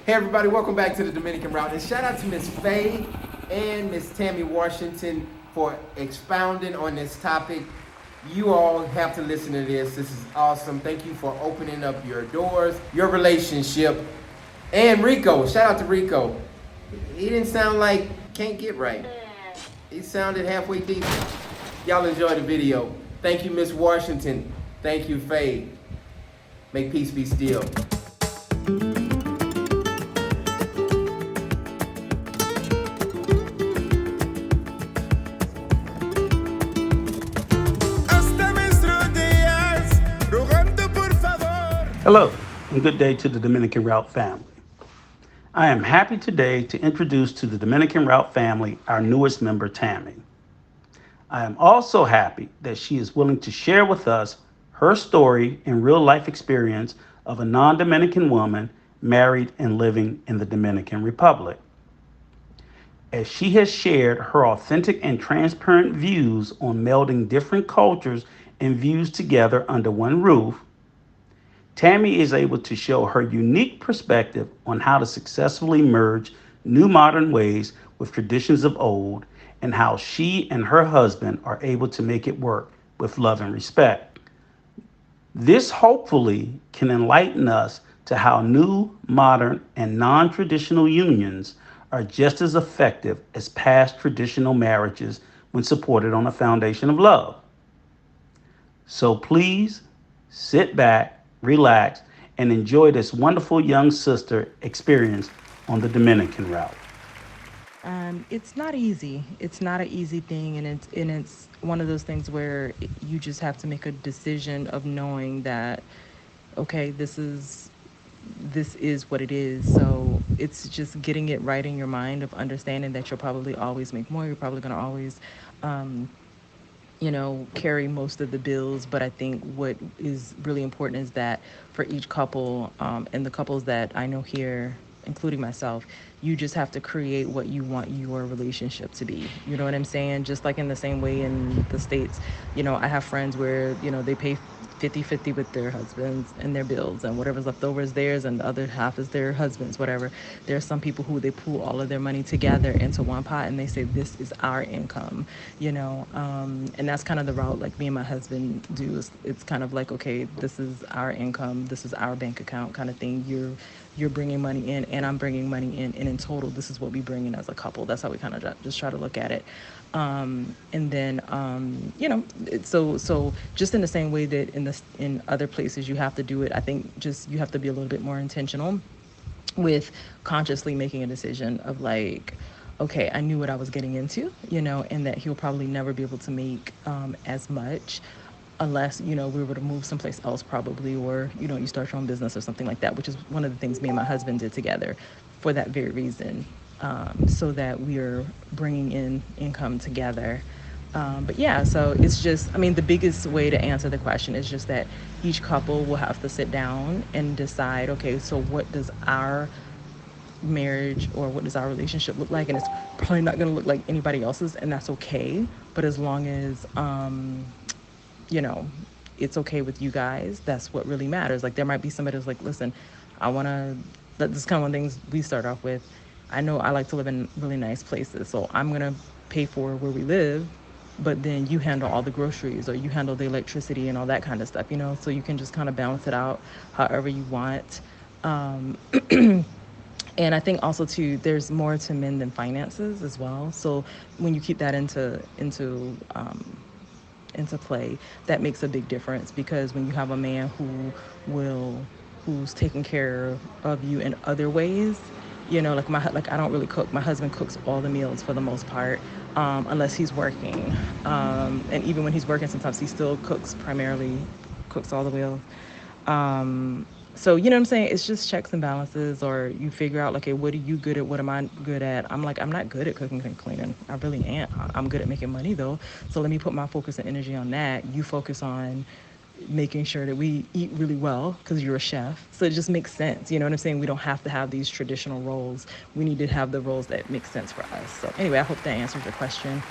Hey everybody, welcome back to the Dominican Route. And shout out to Miss Faye and Miss Tammy Washington for expounding on this topic. You all have to listen to this. This is awesome. Thank you for opening up your doors, your relationship. And Rico, shout out to Rico. He didn't sound like can't get right. He sounded halfway decent. Y'all enjoy the video. Thank you, Miss Washington. Thank you, Faye. Make peace be still. Hello, and good day to the Dominican Route family. I am happy today to introduce to the Dominican Route family our newest member, Tammy. I am also happy that she is willing to share with us her story and real life experience of a non-Dominican woman married and living in the Dominican Republic. As she has shared her authentic and transparent views on melding different cultures and views together under one roof, Tammy is able to show her unique perspective on how to successfully merge new modern ways with traditions of old and how she and her husband are able to make it work with love and respect. This hopefully can enlighten us to how new, modern, and non-traditional unions are just as effective as past traditional marriages when supported on a foundation of love. So please sit back, relax, and enjoy this wonderful young sister experience on the Dominican route. It's not easy. It's not an easy thing, and it's one of those things where you just have to make a decision of knowing that, okay, this is what it is. So it's just getting it right in your mind of understanding that you'll probably always make more. You're probably going to always carry most of the bills. But I think what is really important is that for each couple, and the couples that I know here, including myself, you just have to create what you want your relationship to be. You know what I'm saying? Just like in the same way in the States, I have friends where, they pay 50-50 with their husbands and their bills, and whatever's left over is theirs and the other half is their husband's, whatever. There are some people who they pool all of their money together into one pot and they say, this is our income, and that's kind of the route like me and my husband do. It's kind of like, okay, this is our income, this is our bank account kind of thing. You're bringing money in and I'm bringing money in, and in total this is what we bring in as a couple. That's how we kind of just try to look at it. And then so just in the same way that in other places you have to do it, I think just you have to be a little bit more intentional with consciously making a decision of like, okay, I knew what I was getting into, and that he'll probably never be able to make as much unless we were to move someplace else probably, or you start your own business or something like that, which is one of the things me and my husband did together for that very reason, so that we are bringing in income together. But yeah, so it's just, the biggest way to answer the question is just that each couple will have to sit down and decide, okay, so what does our marriage or what does our relationship look like? And it's probably not going to look like anybody else's, and that's okay. But as long as it's okay with you guys, that's what really matters. Like there might be somebody who's like, listen, I want to, this is kind of one of the things we start off with. I know I like to live in really nice places, so I'm going to pay for where we live, but then you handle all the groceries or you handle the electricity and all that kind of stuff, so you can just kind of balance it out however you want. And I think also too, there's more to men than finances as well. So when you keep that into play, that makes a big difference, because when you have a man who's taking care of you in other ways, like I don't really cook. My husband cooks all the meals for the most part, unless he's working, and even when he's working, sometimes he still cooks all the meals. So you know what I'm saying? It's just checks and balances, or you figure out, like, okay, what are you good at? What am I good at? I'm not good at cooking and cleaning. I really ain't. I'm good at making money though. So let me put my focus and energy on that. You focus on making sure that we eat really well because you're a chef. So it just makes sense. You know what I'm saying? We don't have to have these traditional roles. We need to have the roles that make sense for us. So anyway, I hope that answers your question.